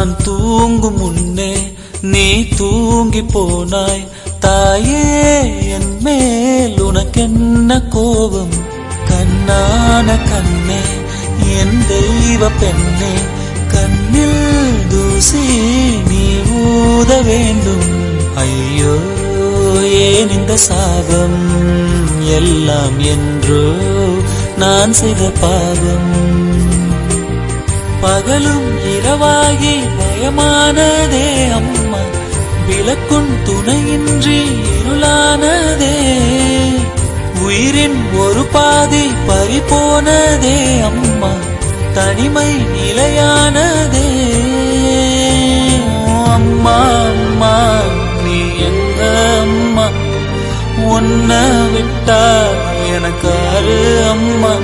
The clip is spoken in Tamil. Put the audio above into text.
நான் தூங்கும் முன்னே நீ தூங்கி போனாய் தாயே, என் மேல் உனக்கென்ன கோபம்? கண்ணான கண்ணே, என் தெய்வ பெண்ணே, கண்ணில் தூசி நீ ஊத வேண்டும். ஐயோ ஏன் இந்த சாபம் எல்லாம் என்றோ நான் செய்த பாவம். பகலும் இரவாகி பயமானதே அம்மா, விளக்குன் துணையின்றி இருளானதே. உயிரின் ஒரு பாதி பறிபோனதே அம்மா, தனிமை நிலையானதே. அம்மா அம்மா நீ எங்க அம்மா, உன்னை விட்டா எனக்கு அரு அம்மா.